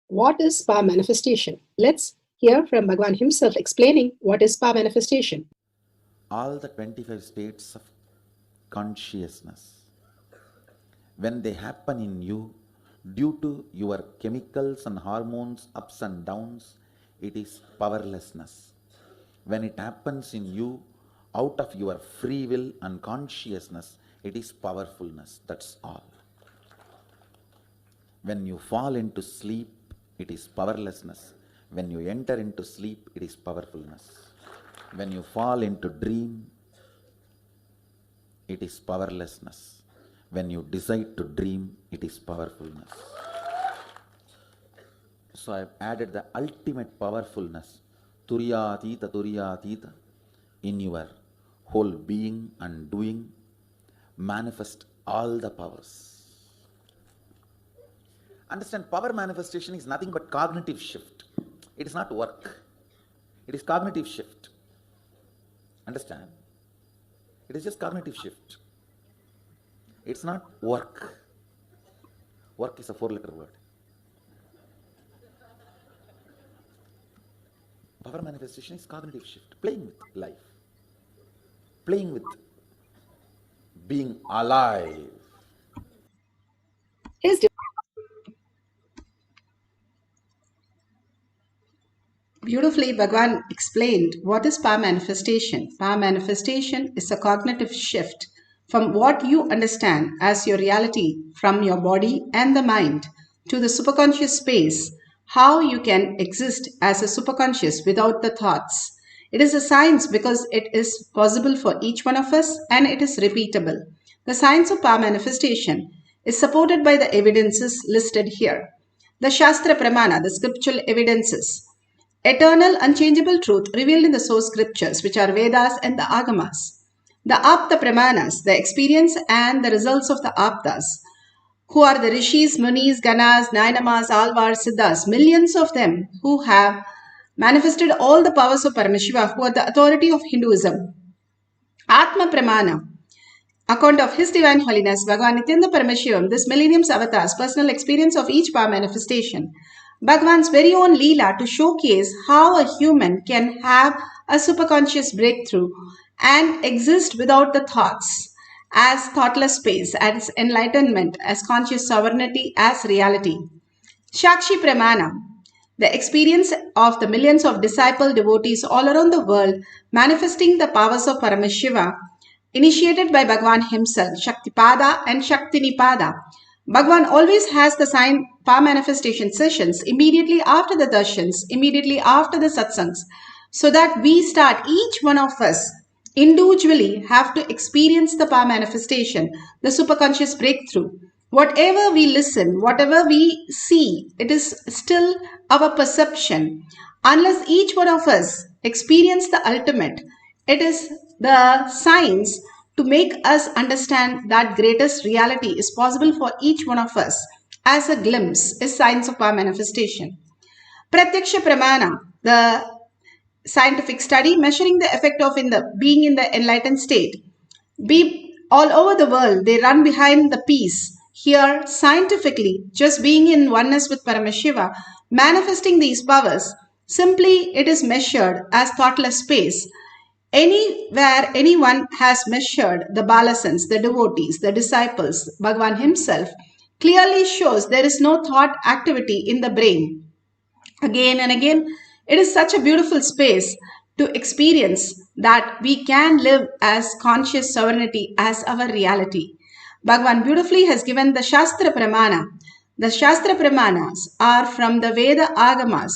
What is power manifestation? Let's hear from Bhagwan himself explaining what is power manifestation. All the 25 states of consciousness, when they happen in you, due to your chemicals and hormones ups and downs, it is powerlessness. When it happens in you, out of your free will and consciousness, it is powerfulness. That's all. When you fall into sleep, it is powerlessness. When you enter into sleep, it is powerfulness. When you fall into dream, it is powerlessness. When you decide to dream, it is powerfulness. So I have added the ultimate powerfulness, Turyatita, in your whole being and doing. Manifest all the powers. Understand, power manifestation is nothing but cognitive shift. It is not work. It is cognitive shift. Understand? It is just cognitive shift. It's not work. Work is a 4-letter word. Power manifestation is cognitive shift. Playing with life. Playing with being alive. His Beautifully, Bhagwan explained what is power manifestation. Power manifestation is a cognitive shift from what you understand as your reality from your body and the mind to the superconscious space, how you can exist as a superconscious without the thoughts. It is a science because it is possible for each one of us and it is repeatable. The science of power manifestation is supported by the evidences listed here. The Shastra Pramana, the scriptural evidences, eternal, unchangeable truth revealed in the source scriptures, which are Vedas and the Agamas. The Apta Pramanas, the experience and the results of the Aptas, who are the Rishis, Munis, Ganas, Nainamas, Alvars, Siddhas, millions of them who have manifested all the powers of Paramashiva, who are the authority of Hinduism. Atma Pramana, account of His Divine Holiness, Bhagavan Nithyananda Paramashivam, this millennium's avatar's personal experience of each power manifestation. Bhagavan's very own Leela to showcase how a human can have a superconscious breakthrough and exist without the thoughts, as thoughtless space, as enlightenment, as conscious sovereignty, as reality. Shakshi Pramana, the experience of the millions of disciple devotees all around the world manifesting the powers of Paramashiva, initiated by Bhagavan himself, Shaktipada and Shaktinipada. Bhagavan always has the sign power manifestation sessions immediately after the darshans, immediately after the satsangs, so that we start, each one of us individually have to experience the power manifestation, the superconscious breakthrough. Whatever we listen, whatever we see, it is still our perception. Unless each one of us experience the ultimate, it is the science to make us understand that greatest reality is possible for each one of us as a glimpse is science of power manifestation. Pratyaksha Pramana, the scientific study measuring the effect of being in the enlightened state. Be all over the world, they run behind the peace. Here, scientifically, just being in oneness with Paramashiva, manifesting these powers, simply it is measured as thoughtless space. Anywhere anyone has measured the balasans, the devotees, the disciples, Bhagavan himself, clearly shows there is no thought activity in the brain. Again and again, it is such a beautiful space to experience that we can live as conscious sovereignty as our reality. Bhagavan beautifully has given the Shastra Pramana. The Shastra Pramanas are from the Veda Agamas.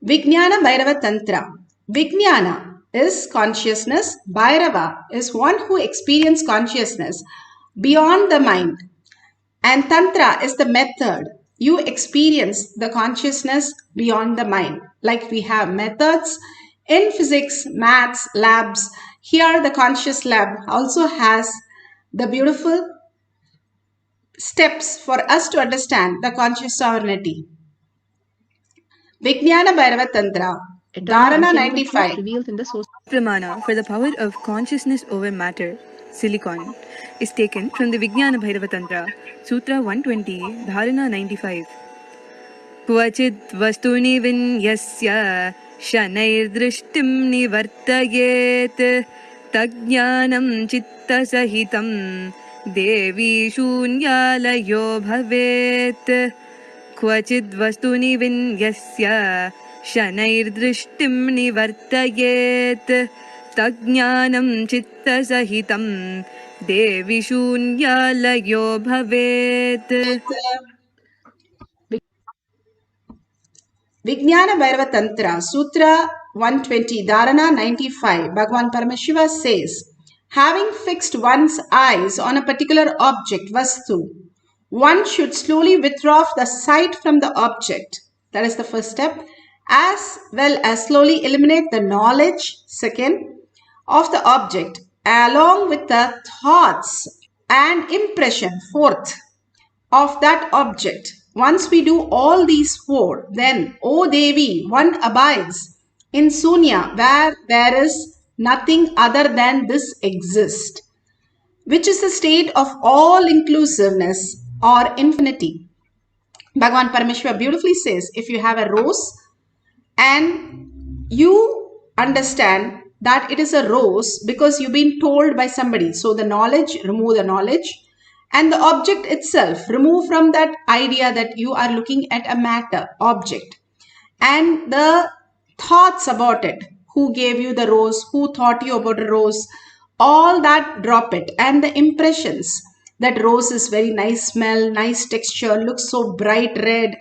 Vijnana Bhairava Tantra. Vijnana is consciousness. Bhairava is one who experiences consciousness beyond the mind. And Tantra is the method. You experience the consciousness beyond the mind. Like we have methods in physics, maths, labs. Here the conscious lab also has the beautiful steps for us to understand the conscious sovereignty. Vijnana Bhairava Tantra, Dharana 95. Revealed in the source. Pramana for the power of consciousness over matter, silicon, is taken from the Vijnana Bhairava Tantra, Sutra 120, Dharana 95. क्वचिद् वस्तुनि विन्यस्य शनैर्दृष्टिं निवर्तयेत् तज्ज्ञानं चित्तसहितं देवी शून्यालयो भवेत् क्वचिद् वस्तुनि विन्यस्य शनैर्दृष्टिं निवर्तयेत् तज्ज्ञानं चित्तसहितं देवी शून्यालयो भवेत्. Vijnana Bhairava Tantra, Sutra 120, Dharana 95, Bhagavan Paramashiva says, having fixed one's eyes on a particular object, Vastu, one should slowly withdraw the sight from the object. That is the first step. As well as slowly eliminate the knowledge, second, of the object, along with the thoughts and impression, fourth, of that object. Once we do all these four, then, O Devi, one abides in Sunya, where there is nothing other than this exist, which is the state of all-inclusiveness or infinity. Bhagavan Paramashiva beautifully says, if you have a rose and you understand that it is a rose because you've been told by somebody, so the knowledge, remove the knowledge, and the object itself, remove from that idea that you are looking at a matter, object, and the thoughts about it, who gave you the rose, who taught you about a rose, all that drop it, and the impressions, that rose is very nice smell, nice texture, looks so bright red,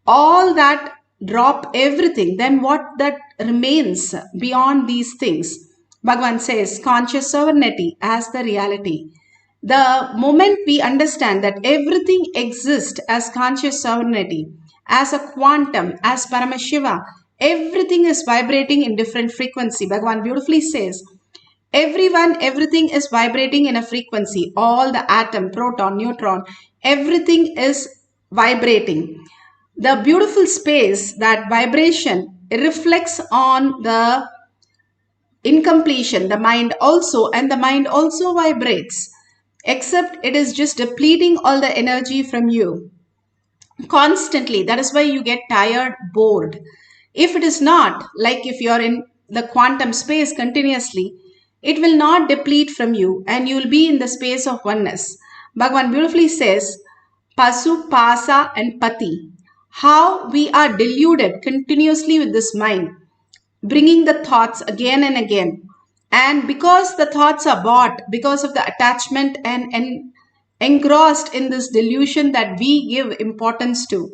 all that drop everything. Then what that remains beyond these things? Bhagavan says conscious sovereignty as the reality. The moment we understand that everything exists as conscious sovereignty, as a quantum, as Paramashiva, everything is vibrating in different frequency. Bhagavan beautifully says, everything is vibrating in a frequency. All the atom, proton, neutron, everything is vibrating. The beautiful space, that vibration reflects on the incompletion, the mind also, and the mind also vibrates, except it is just depleting all the energy from you constantly. That is why you get tired, bored. If it is not, like if you are in the quantum space continuously, it will not deplete from you and you will be in the space of oneness. Bhagavan beautifully says, Pasu, Pasa and Pati. How we are deluded continuously with this mind, bringing the thoughts again and again. And because the thoughts are bought, because of the attachment and engrossed in this delusion that we give importance to,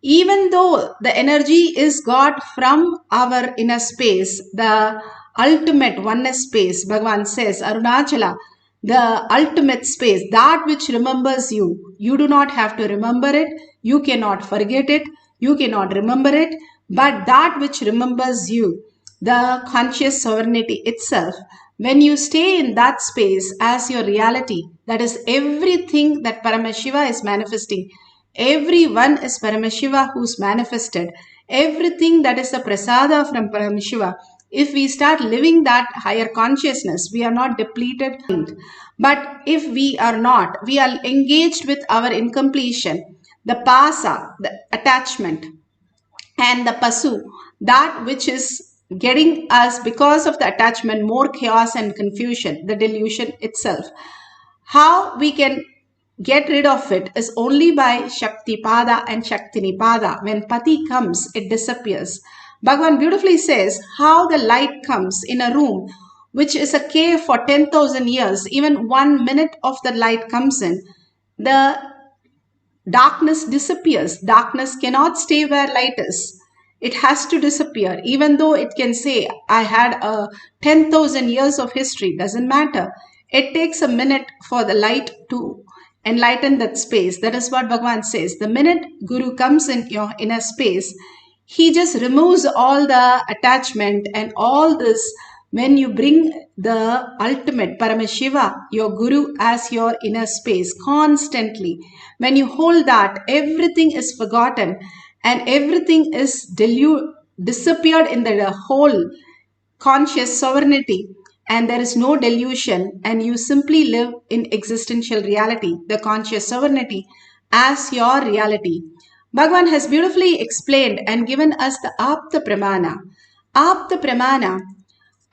even though the energy is got from our inner space, the ultimate oneness space, Bhagavan says, Arunachala, the ultimate space, that which remembers you. You do not have to remember it. You cannot forget it. You cannot remember it. But that which remembers you, the conscious sovereignty itself, when you stay in that space as your reality, that is everything that Paramashiva is manifesting. Everyone is Paramashiva who's manifested. Everything that is the prasada from Paramashiva. If we start living that higher consciousness, we are not depleted. But if we are not, we are engaged with our incompletion, the pasa, the attachment, and the pasu, that which is getting us, because of the attachment, more chaos and confusion, the delusion itself. How we can get rid of it is only by Shakti Pada and Shakti Nipada. When Pati comes, it disappears. Bhagavan beautifully says how the light comes in a room which is a cave for 10,000 years. Even 1 minute of the light comes in, the darkness disappears. Darkness cannot stay where light is. It has to disappear. Even though it can say, I had a 10,000 years of history, doesn't matter. It takes a minute for the light to enlighten that space. That is what Bhagavan says. The minute Guru comes in your inner space, he just removes all the attachment and all this. When you bring the ultimate Paramashiva, your Guru, as your inner space constantly, when you hold that, everything is forgotten and everything is disappeared in the whole conscious sovereignty, and there is no delusion, and you simply live in existential reality, the conscious sovereignty as your reality. Bhagavan has beautifully explained and given us the Apta Pramana. Apta Pramana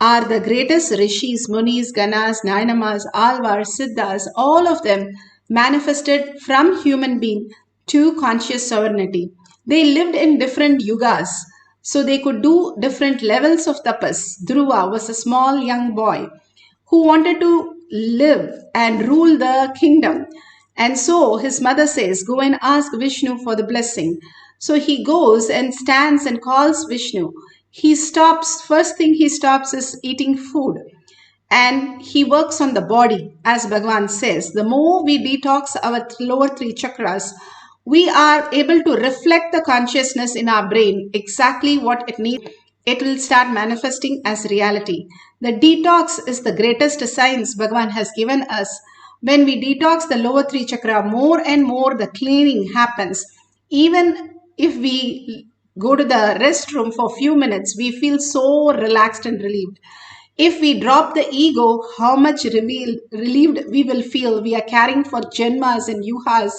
are the greatest rishis, munis, ganas, nainamas, alvars, siddhas, all of them manifested from human being to conscious sovereignty. They lived in different yugas, so they could do different levels of tapas. Dhruva was a small young boy who wanted to live and rule the kingdom. And so his mother says, go and ask Vishnu for the blessing. So he goes and stands and calls Vishnu. He stops, first thing he stops is eating food. And he works on the body, as Bhagavan says. The more we detox our lower three chakras, we are able to reflect the consciousness in our brain exactly what it needs. It will start manifesting as reality. The detox is the greatest science Bhagavan has given us. When we detox the lower three chakra, more and more the cleaning happens. Even if we go to the restroom for a few minutes, we feel so relaxed and relieved. If we drop the ego, how much relieved we will feel. We are carrying for janmas and yuhas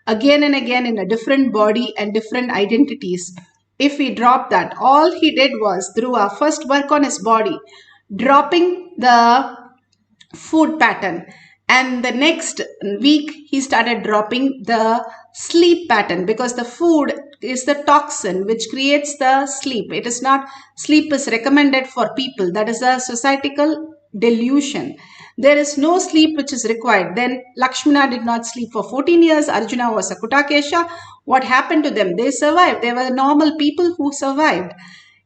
again and again in a different body and different identities. If we drop that, all he did was through our first work on his body, dropping the food pattern, and the next week he started dropping the sleep pattern, because the food is the toxin which creates the sleep. It is not sleep is recommended for people. That is a societal delusion. There is no sleep which is required. Then Lakshmana did not sleep for 14 years. Arjuna was a Kutakesha. What happened to them? They survived. They were normal people who survived.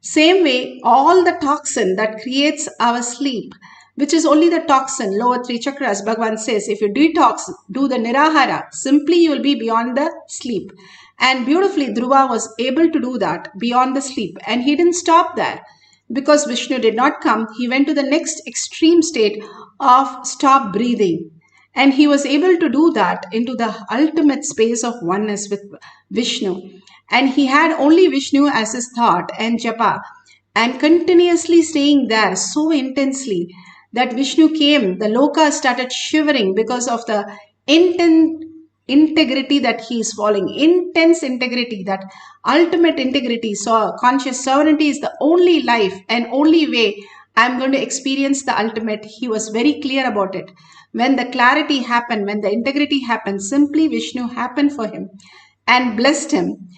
Same way, all the toxin that creates our sleep, which is only the toxin, lower three chakras, Bhagavan says, if you detox, do the nirahara, simply you will be beyond the sleep. And beautifully, Dhruva was able to do that beyond the sleep. And he didn't stop there. Because Vishnu did not come, he went to the next extreme state of stop breathing. And he was able to do that into the ultimate space of oneness with Vishnu. And he had only Vishnu as his thought and japa, and continuously staying there so intensely that Vishnu came, the loka started shivering because of the intense integrity that he is following, intense integrity, that ultimate integrity. So conscious sovereignty is the only life and only way I'm going to experience the ultimate. He was very clear about it. When the clarity happened, when the integrity happened, simply Vishnu happened for him and blessed him.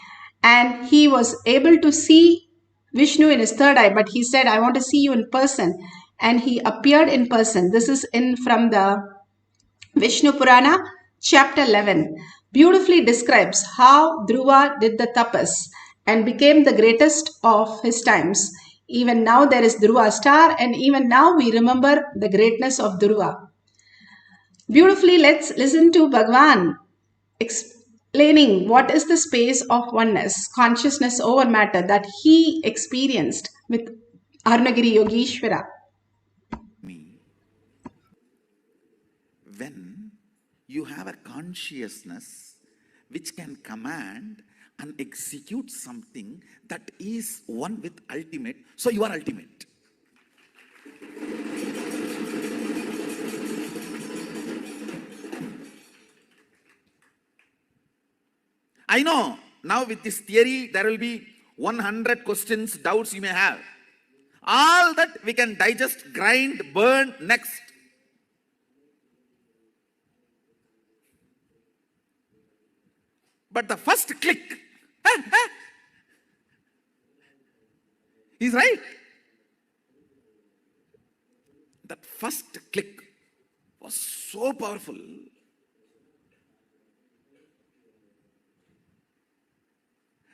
And he was able to see Vishnu in his third eye, but he said, I want to see you in person. And he appeared in person. This is in from the Vishnu Purana, chapter 11. Beautifully describes how Dhruva did the tapas and became the greatest of his times. Even now there is Dhruva star, and even now we remember the greatness of Dhruva. Beautifully, let's listen to Bhagavan explaining what is the space of oneness, consciousness over matter, that he experienced with Arunagiri Yogeshwara. When you have a consciousness which can command and execute something that is one with ultimate, so you are ultimate. I know now with this theory there will be 100 questions, doubts you may have. All that we can digest, grind, burn next. But the first click, he's right. That first click was so powerful.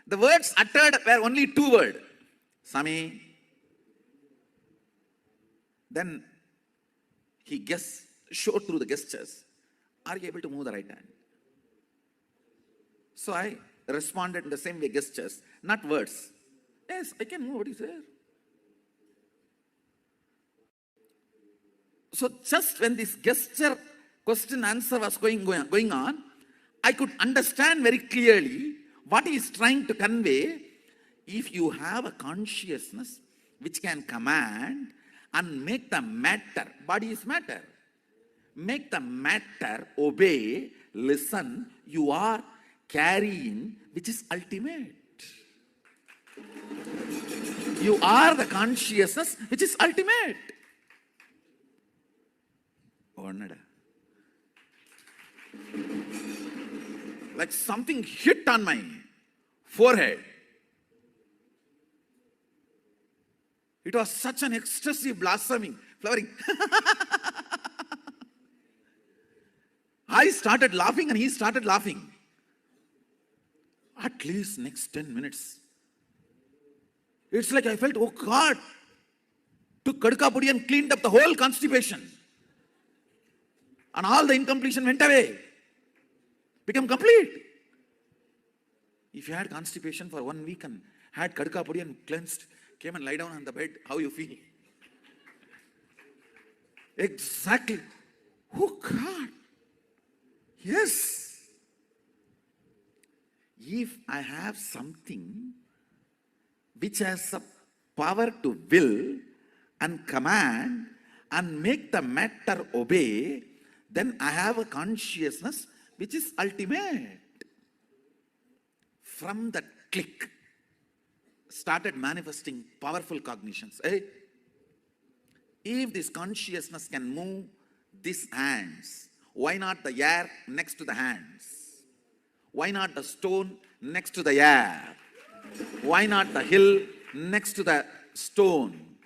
The words uttered were only two words. Sami. Then he showed through the gestures. Are you able to move the right hand? So I responded in the same way, gestures, not words. Yes, I can move. What is there? So just when this gesture, question, answer was going on, I could understand very clearly what he is trying to convey. If you have a consciousness which can command and make the matter, body is matter, make the matter obey, listen, you are carrying, which is ultimate. You are the consciousness which is ultimate. Like something hit on my forehead. It was such an ecstasy blossoming, flowering. I started laughing and he started laughing. At least next 10 minutes. It's like I felt, oh God, took Kadka Pudi and cleaned up the whole constipation. And all the incompletion went away. Become complete. If you had constipation for 1 week and had Kadka Pudi and cleansed, came and lie down on the bed, how you feel? Exactly. Oh God. Yes. If I have something which has a power to will and command and make the matter obey, then I have a consciousness which is ultimate. From that click, started manifesting powerful cognitions. If this consciousness can move these hands, why not the air next to the hands? Why not the stone next to the air? Why not the hill next to the stone?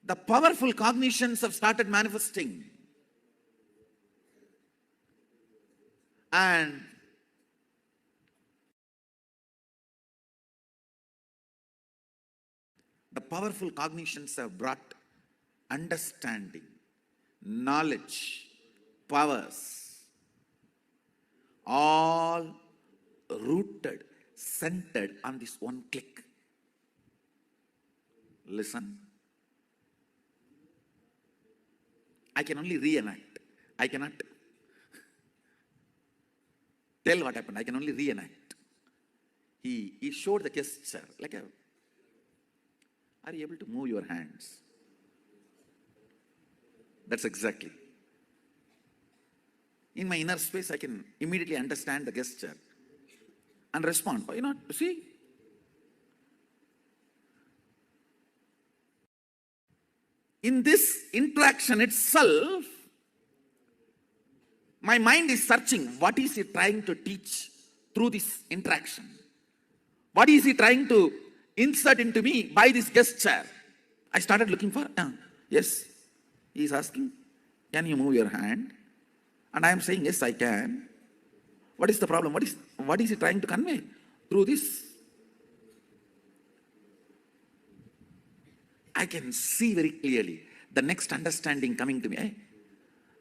The powerful cognitions have started manifesting. And the powerful cognitions have brought understanding, knowledge, powers, all rooted, centered on this one click. Listen. I can only reenact. I cannot tell what happened. I can only reenact. He showed the gesture like a, are you able to move your hands? That's exactly. In my inner space, I can immediately understand the gesture and respond. Why not? See? In this interaction itself, my mind is searching, what is he trying to teach through this interaction? What is he trying to insert into me by this gesture? I started looking for, yes, he is asking, can you move your hand? And I am saying, yes, I can. What is the problem? What is he trying to convey through this? I can see very clearly the next understanding coming to me.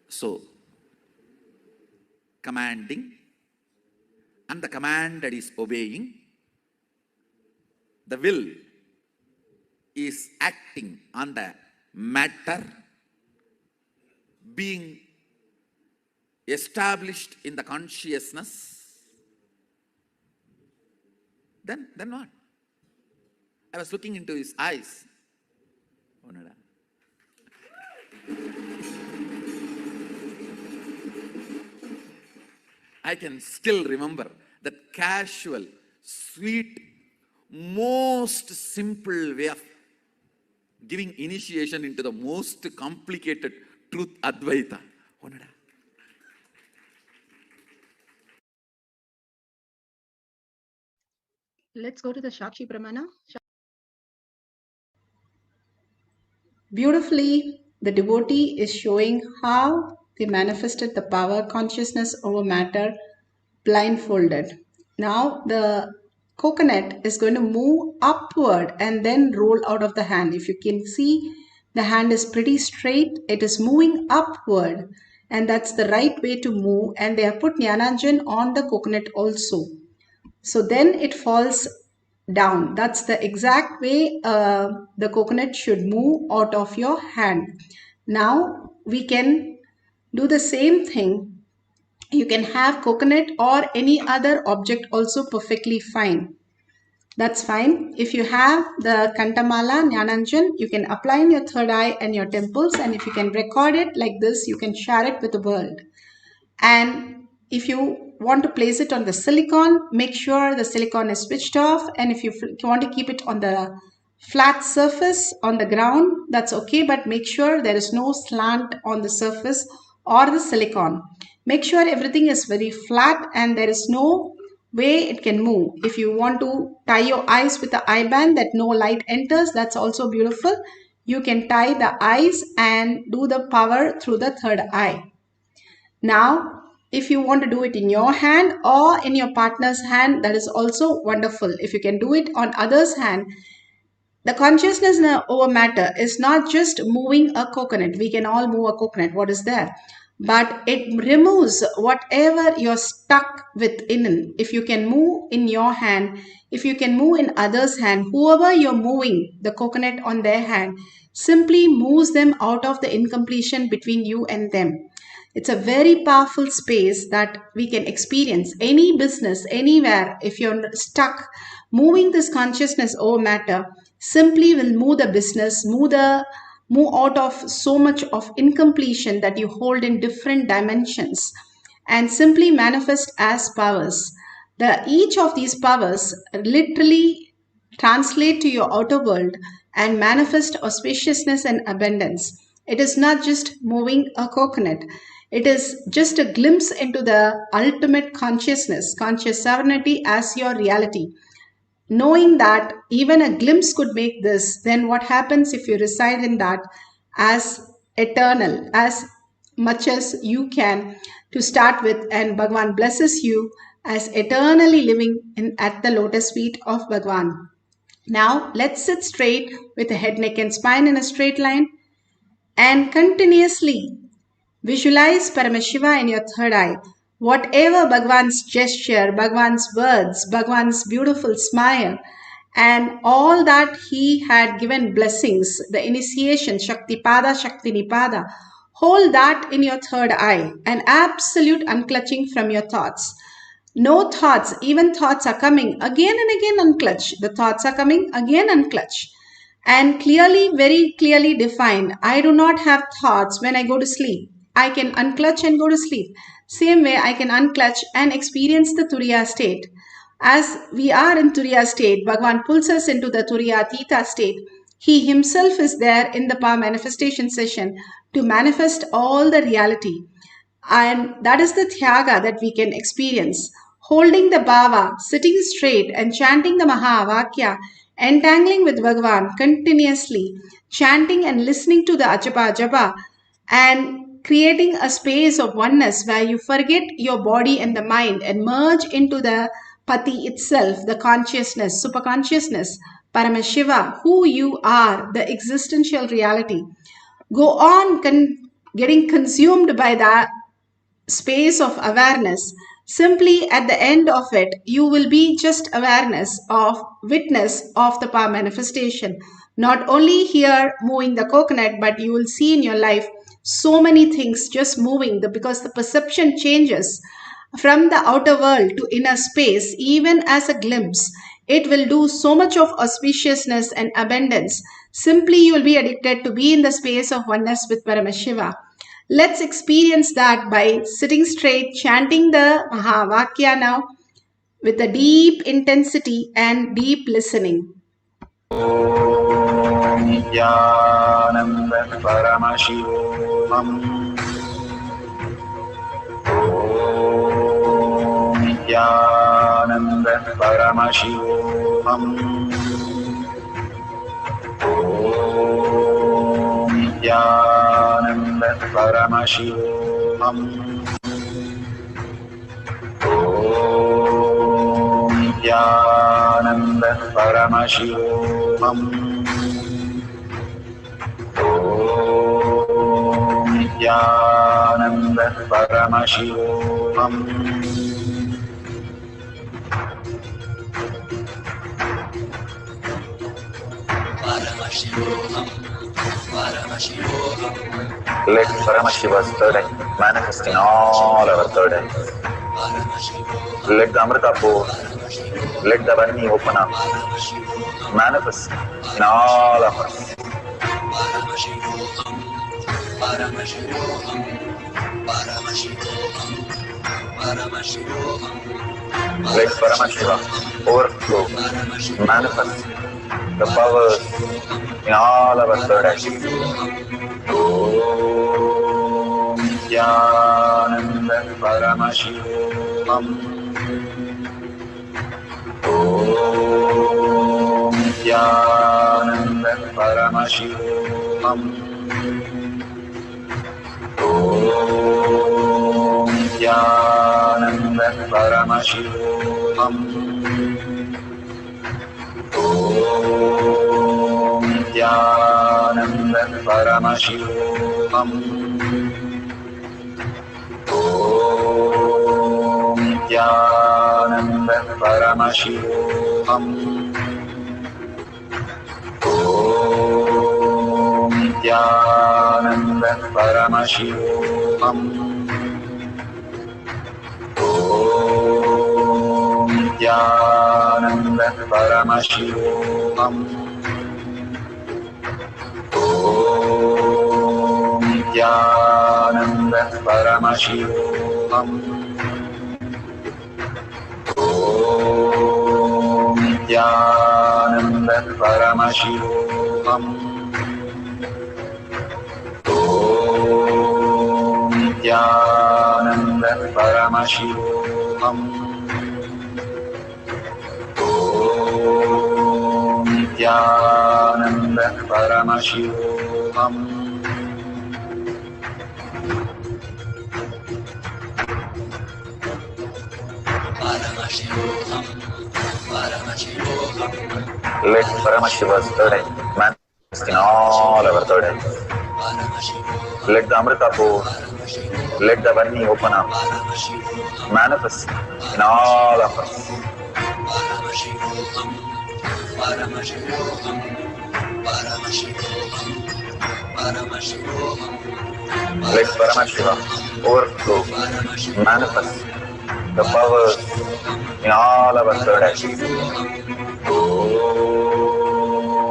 So, commanding, and the commanded is obeying. The will is acting on the matter, being established in the consciousness. Then what? I was looking into his eyes. I can still remember that casual, sweet, most simple way of giving initiation into the most complicated truth, Advaita. Let's go to the Shakshi Pramana. Beautifully, the devotee is showing how they manifested the power consciousness over matter blindfolded. Now the coconut is going to move upward and then roll out of the hand. If you can see, the hand is pretty straight. It is moving upward, and that's the right way to move. And they have put Jnananjan on the coconut also. So then it falls down. That's the exact way the coconut should move out of your hand. Now we can do the same thing. You can have coconut or any other object also perfectly fine. That's fine. If you have the Kantamala, Jnananjan, you can apply in your third eye and your temples, and if you can record it like this, you can share it with the world. And If you want to place it on the silicon, make sure the silicon is switched off. And if you want to keep it on the flat surface on the ground, that's okay, but make sure there is no slant on the surface or the silicon. Make sure everything is very flat and there is no way it can move. If you want to tie your eyes with the eye band that no light enters, that's also beautiful. You can tie the eyes and do the power through the third eye. Now, if you want to do it in your hand or in your partner's hand, that is also wonderful. If you can do it on others' hand, the consciousness over matter is not just moving a coconut. We can all move a coconut. What is there? But it removes whatever you're stuck within. If you can move in your hand, if you can move in others' hand, whoever you're moving the coconut on their hand, simply moves them out of the incompletion between you and them. It's a very powerful space that we can experience. Any business, anywhere, if you're stuck, moving this consciousness over matter simply will move the business, move out of so much of incompletion that you hold in different dimensions and simply manifest as powers. Each of these powers literally translate to your outer world and manifest auspiciousness and abundance. It is not just moving a coconut. It is just a glimpse into the ultimate consciousness, conscious sovereignty as your reality. Knowing that even a glimpse could make this, then what happens if you reside in that as eternal, as much as you can to start with, and Bhagwan blesses you as eternally living at the lotus feet of Bhagwan. Now let's sit straight with the head, neck and spine in a straight line and continuously visualize Paramashiva in your third eye. Whatever Bhagwan's gesture, Bhagwan's words, Bhagwan's beautiful smile, and all that he had given blessings, the initiation, Shakti Pada, Shakti Nipada, hold that in your third eye, an absolute unclutching from your thoughts. No thoughts, even thoughts are coming, again and again unclutch. The thoughts are coming, again unclutch. And clearly, very clearly defined, I do not have thoughts when I go to sleep. I can unclutch and go to sleep. Same way, I can unclutch and experience the Turiya state. As we are in Turiya state, Bhagwan pulls us into the Turiya Atita state. He himself is there in the power manifestation session to manifest all the reality. And that is the Thyaga that we can experience. Holding the Bhava, sitting straight and chanting the Mahavakya, entangling with Bhagwan continuously, chanting and listening to the Ajapa Japa, and creating a space of oneness where you forget your body and the mind and merge into the Pati itself, the consciousness, superconsciousness, Paramashiva, who you are, the existential reality. Go on getting consumed by that space of awareness. Simply at the end of it, you will be just awareness of witness of the power manifestation. Not only here moving the coconut, but you will see in your life so many things just moving because the perception changes from the outer world to inner space, even as a glimpse. It will do so much of auspiciousness and abundance. Simply you will be addicted to be in the space of oneness with Paramashiva. Let's experience that by sitting straight, chanting the Mahavakya now with a deep intensity and deep listening. Om Nithyananda Paramashivoham. Om Nithyananda Paramashivoham. Om Nithyananda Paramashivoham. Om Nithyananda Paramashivoham. Om Nithyananda Paramashivoham. Paramashivoham, Paramashivoham. Let Paramashiva's third eye manifest in all our third eyes. Let the Amrita pour, let the Varni open up, manifest in all of us. Paramashivoham, Paramashivoham, Paramashivoham, Let Paramashiva overflow, manifest the powers in all our third eye. Om Nithyananda Paramashivam. Om Nithyananda Paramashivam. Om Nithyananda Paramashivam. Om Nithyananda Paramashivam. Om Nithyananda Paramashivoham. Om Nithyananda Paramashivoham. Om Nithyananda Paramashivoham. Om Nithyananda Paramashivoham. Om Nithyananda Paramashivoham. Om Nithyananda Paramashivoham. Om Nithyananda Paramashivoham. Let Paramashiva's third eye manifest in all our third eyes. Let the Amrita pour, let the Varni open up, manifest in all of us. Let Paramashiva overflow, manifest the powers in all our third eyes. Om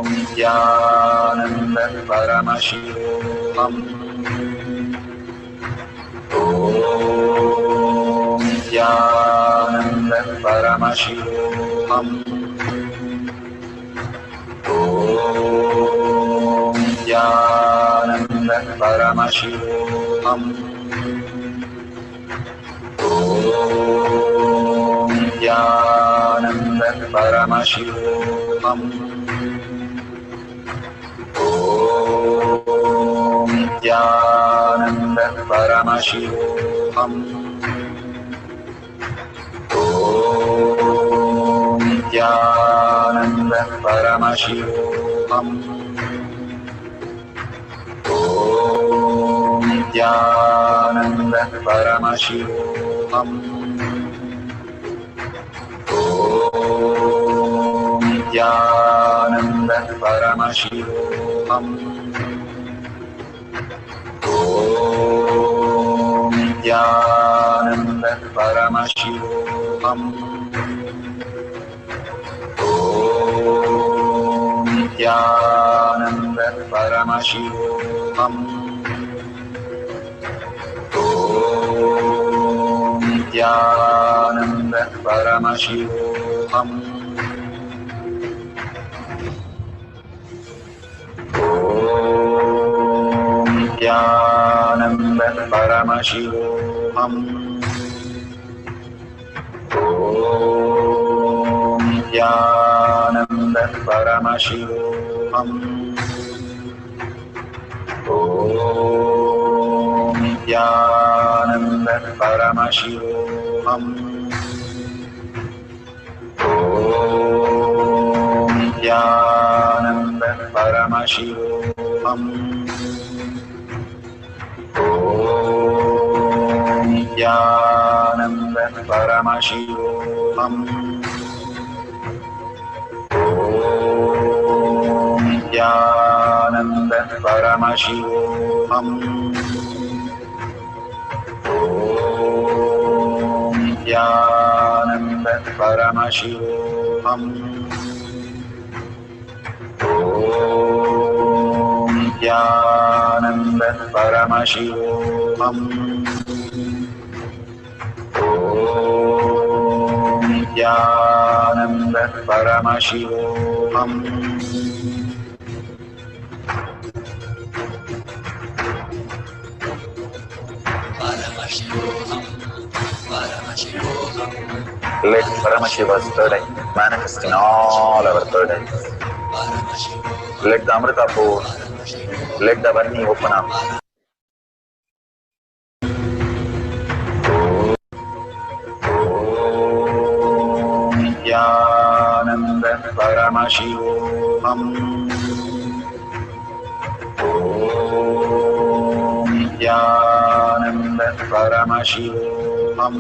Nithyananda Paramashivam. Om Nithyananda Paramashivam. Om Nithyananda Paramashivam. Om Nithyananda Paramashivoham. Om Nithyananda Paramashivoham. Om Nithyananda Paramashivoham. Om Nithyananda Paramashivoham. Om Nithyananda Paramashivoham. Om Nithyananda Paramashivoham. Om Nithyananda Paramashivoham. Om Nithyananda Paramashivoham. Om Nithyananda Paramashivoham. Om Nithyananda Paramashivoham. Om Nithyananda Paramashivoham. Om Nithyananda Paramashivoham. Om Nithyananda Paramashivoham. Om Nithyananda Paramashivoham. Om Nithyananda Paramashivoham. Om Nithyananda Paramashivoham. Om Om Nithyananda Paramashivoham. Let Paramashiva's third eye manifest in all our third eyes. Let the Amrita pour, let the Varni open up. Om Nithyananda Paramashivoham. Om Nithyananda Paramashivoham.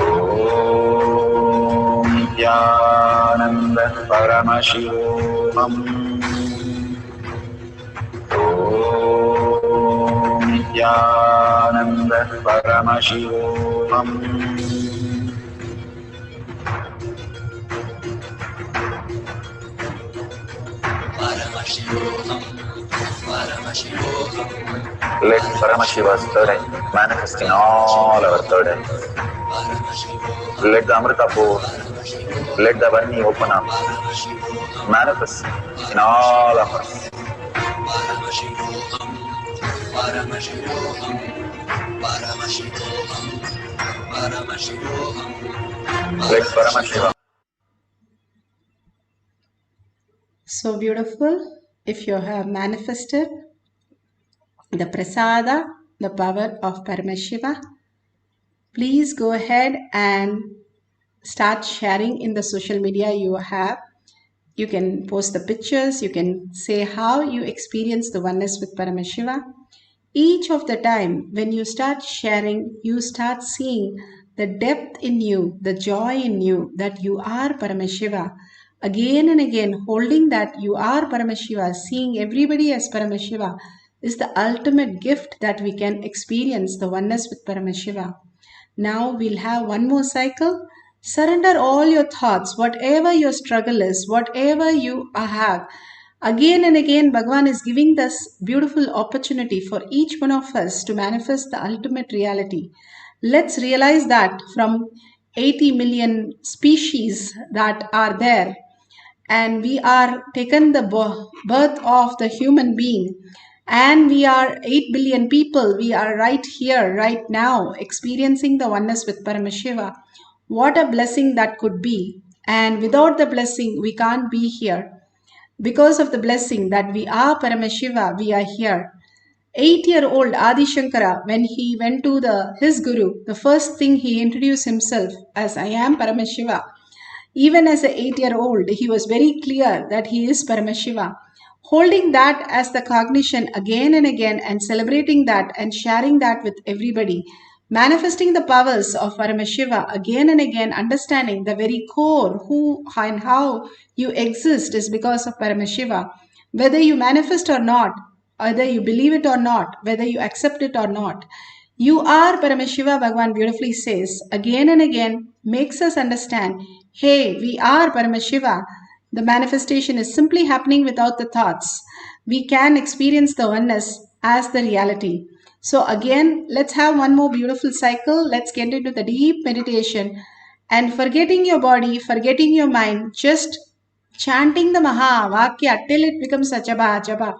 Om Nithyananda Paramashivoham. Om Nithyananda Paramashivoham. Let Paramashiva's third eye manifest in all our third eyes. Let the Amrita pour, let the Varni open up, manifest in all of us. Let Paramashiva. So beautiful. If you have manifested the prasada, the power of Paramashiva, please go ahead and start sharing in the social media you have. You can post the pictures, you can say how you experience the oneness with Paramashiva. Each of the time when you start sharing, you start seeing the depth in you, the joy in you, that you are Paramashiva. Again and again, holding that you are Paramashiva, seeing everybody as Paramashiva is the ultimate gift that we can experience, the oneness with Paramashiva. Now we'll have one more cycle. Surrender all your thoughts, whatever your struggle is, whatever you have. Again and again, Bhagavan is giving this beautiful opportunity for each one of us to manifest the ultimate reality. Let's realize that from 80 million species that are there, and we are taken the birth of the human being, and we are 8 billion people. We are right here, right now, experiencing the oneness with Paramashiva. What a blessing that could be. And without the blessing, we can't be here. Because of the blessing that we are Paramashiva, we are here. 8-year-old Adi Shankara, when he went to his guru, the first thing he introduced himself as, I am Paramashiva. Even as an 8-year-old, he was very clear that he is Paramashiva. Holding that as the cognition again and again, and celebrating that and sharing that with everybody, manifesting the powers of Paramashiva again and again, understanding the very core, who and how you exist is because of Paramashiva. Whether you manifest or not, whether you believe it or not, whether you accept it or not, you are Paramashiva, Bhagavan beautifully says, again and again, makes us understand, hey, we are Paramashiva. The manifestation is simply happening without the thoughts. We can experience the oneness as the reality. So again, let's have one more beautiful cycle. Let's get into the deep meditation and forgetting your body, forgetting your mind, just chanting the Maha Vakya till it becomes Achaba Achaba.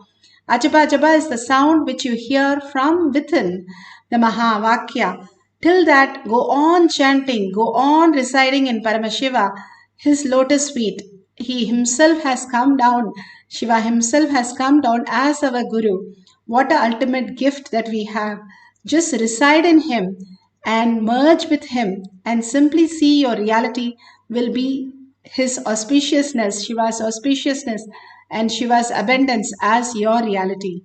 Achaba Achaba is the sound which you hear from within the Maha Vakya. Till that, go on chanting, go on residing in Paramashiva, his lotus feet. He himself has come down, Shiva himself has come down as our Guru. What an ultimate gift that we have. Just reside in him and merge with him and simply see your reality will be his auspiciousness, Shiva's auspiciousness and Shiva's abundance as your reality.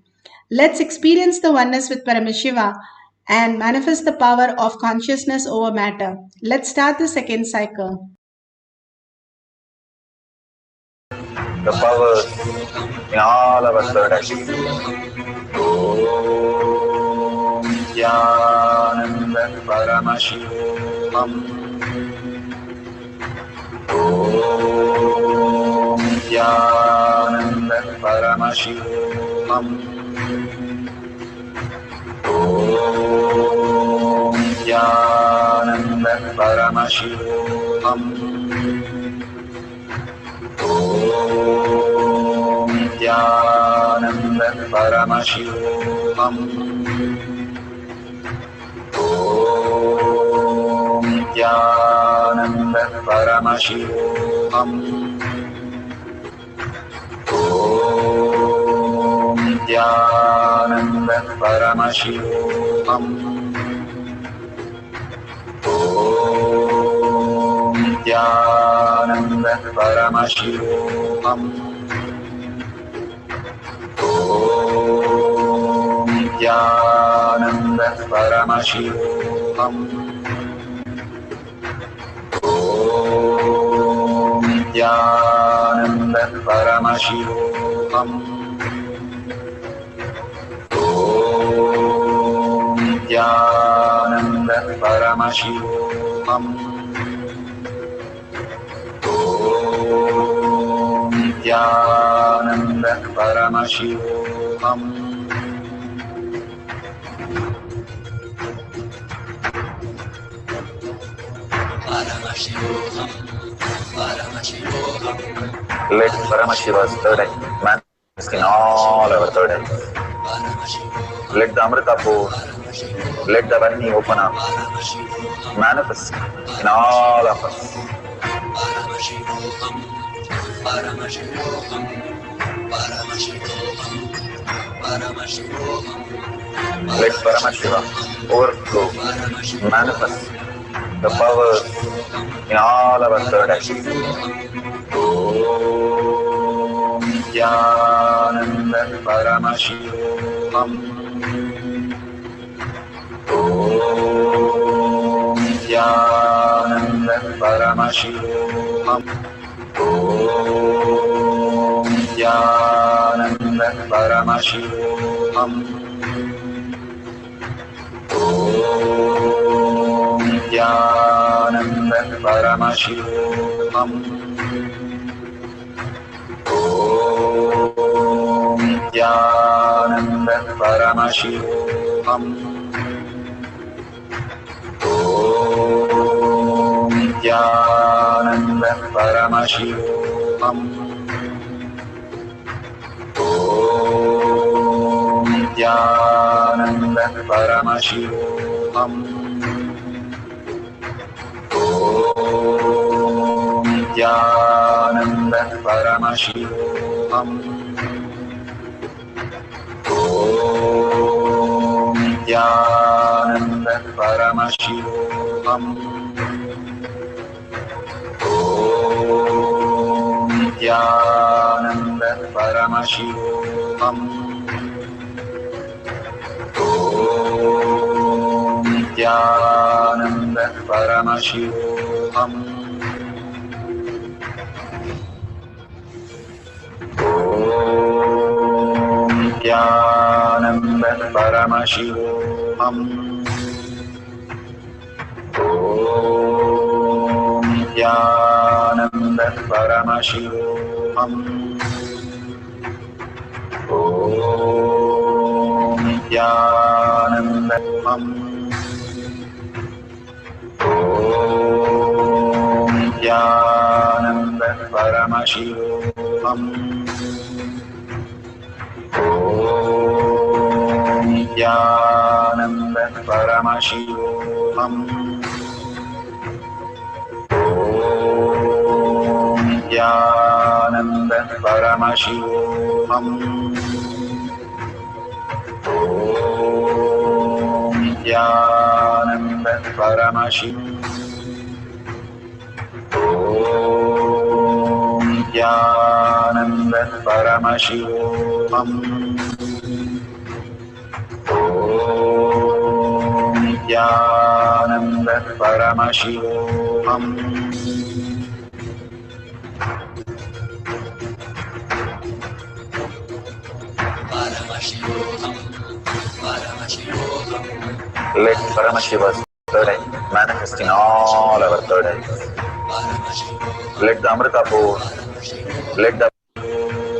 Let's experience the oneness with Paramashiva and manifest the power of consciousness over matter. Let's start the second cycle. The powers in all our third eyes. Om Nithyananda Paramashivam. Om Nithyananda Paramashivam. Om Nithyananda Paramashivoham. Om Nithyananda Paramashivoham. Om Nithyananda Paramashivoham. Om Nithyananda Paramashivoham. Om Nithyananda Paramashivoham. Om Nithyananda Paramashivoham. Om Nithyananda Paramashivoham. Om Nithyananda Paramashivoham. Om Nithyananda Paramashivoham. Let Paramashiva's third eye manifest in all our third eyes. Let the Amrita pour, let the Varni open up, manifest in all of us. Let Paramashiva overflow, manifest the powers in all our third eyes. Om Nithyananda Paramashivoham. Om Nithyananda Paramashivoham. Om Nithyananda Paramashivoham. Om Nithyananda Paramashivoham. Om Nithyananda Paramashivoham. Om Nithyananda Paramashivoham. Om Nithyananda Paramashivoham. Om Nithyananda Paramashivoham. Om Nithyananda Paramashivoham. Om Nithyananda Paramashivoham. Om Nithyananda Paramashivoham. Om Nithyananda Paramashivoham. Om Nithyananda Paramashivoham. Om Nithyananda Om Nithyananda Paramashivoham. Om Nithyananda Paramashivoham. Om Nithyananda Paramashivoham. Om Nithyananda Paramashivoham. Om Nithyananda Paramashivoham. Om Nithyananda Paramashivoham. Let Paramashiva's third eye manifest in all our third eyes. Let the Amrita pour, let the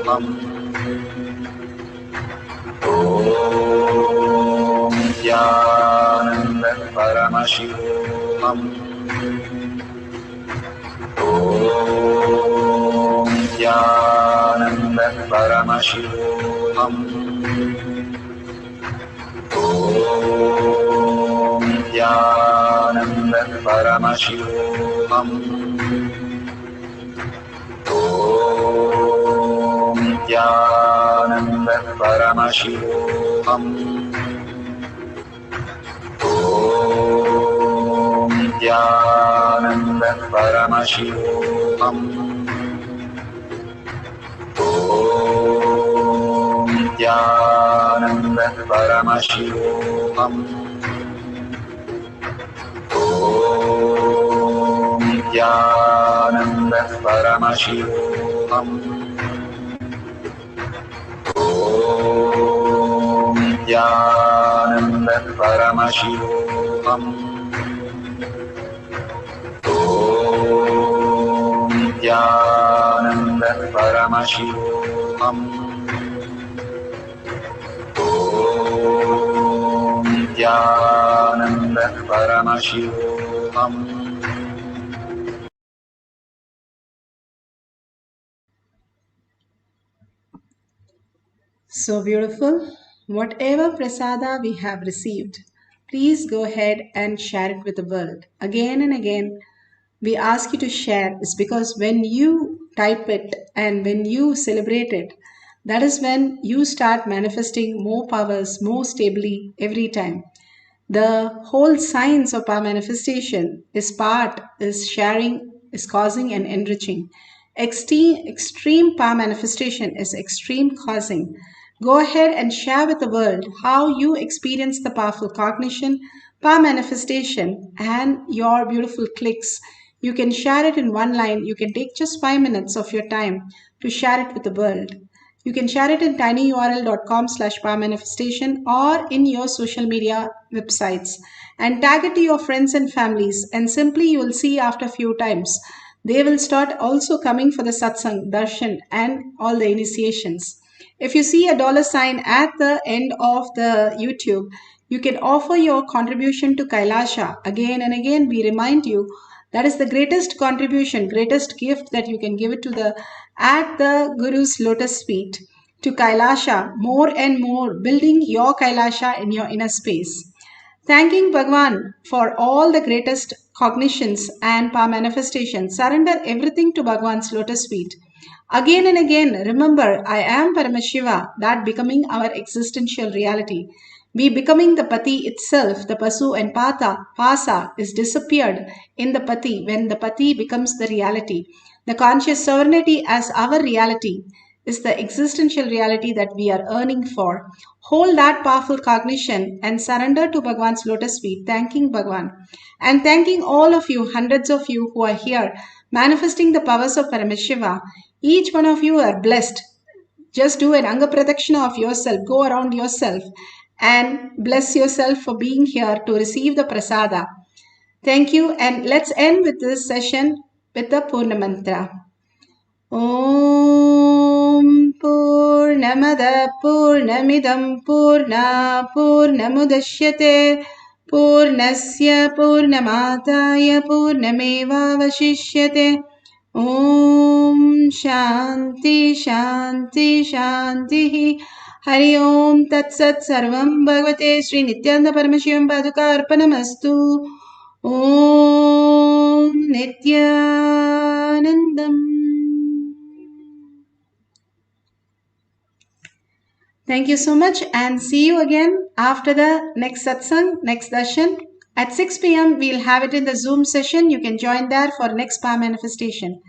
Om Nithyananda Paramashivoham. Paramashivoham. Om Nithyananda Paramashivam. Om Nithyananda Paramashivam. Om Nithyananda Paramashivam. Om Nithyananda Paramashivoham. Om Nithyananda Paramashivoham. Om Nithyananda Paramashivoham. Om Nithyananda Paramashivoham. Om Nithyananda Paramashivoham. Om Nithyananda Paramashivoham. So beautiful. Whatever prasada we have received, please go ahead and share it with the world. Again and again, we ask you to share is because when you type it and when you celebrate it, that is when you start manifesting more powers more stably every time. The whole science of power manifestation is sharing, is causing and enriching. Extreme power manifestation is extreme causing. Go ahead and share with the world how you experience the powerful cognition, power manifestation, and your beautiful clicks. You can share it in one line. You can take just 5 minutes of your time to share it with the world. You can share it in tinyurl.com/power manifestation or in your social media websites and tag it to your friends and families. And simply you will see after a few times, they will start also coming for the satsang, darshan, and all the initiations. If you see a $sign at the end of the YouTube, you can offer your contribution to Kailasha. Again and again, we remind you that is the greatest contribution, greatest gift that you can give it to at the Guru's lotus feet, to Kailasha, more and more, building your Kailasha in your inner space. Thanking Bhagwan for all the greatest cognitions and power manifestations. Surrender everything to Bhagwan's lotus feet. Again and again, remember, I am Paramashiva, that becoming our existential reality. We becoming the Pati itself, the Pasu and Pasa is disappeared in the Pati when the Pati becomes the reality. The conscious sovereignty as our reality is the existential reality that we are earning for. Hold that powerful cognition and surrender to Bhagwan's lotus feet, thanking Bhagwan. And thanking all of you, hundreds of you who are here, manifesting the powers of Paramashiva. Each one of you are blessed. Just do an Anga Pradakshina of yourself. Go around yourself and bless yourself for being here to receive the prasada. Thank you. And let's end with this session with the Purna Mantra. Om Purnamada Purnamidam Purna Purnamudashyate Purnasya Purnamataya Purnameva Vashishyate. Om Shanti Shanti Shanti. Hari Om Tat Sat Sarvam Bhagavate Sri Nithyananda Paramashivam Paduka Arpanamastu. Om Nithyanandam. Thank you so much and see you again after the next satsang, next darshan. At 6 p.m. we'll have it in the Zoom session. You can join there for next power manifestation.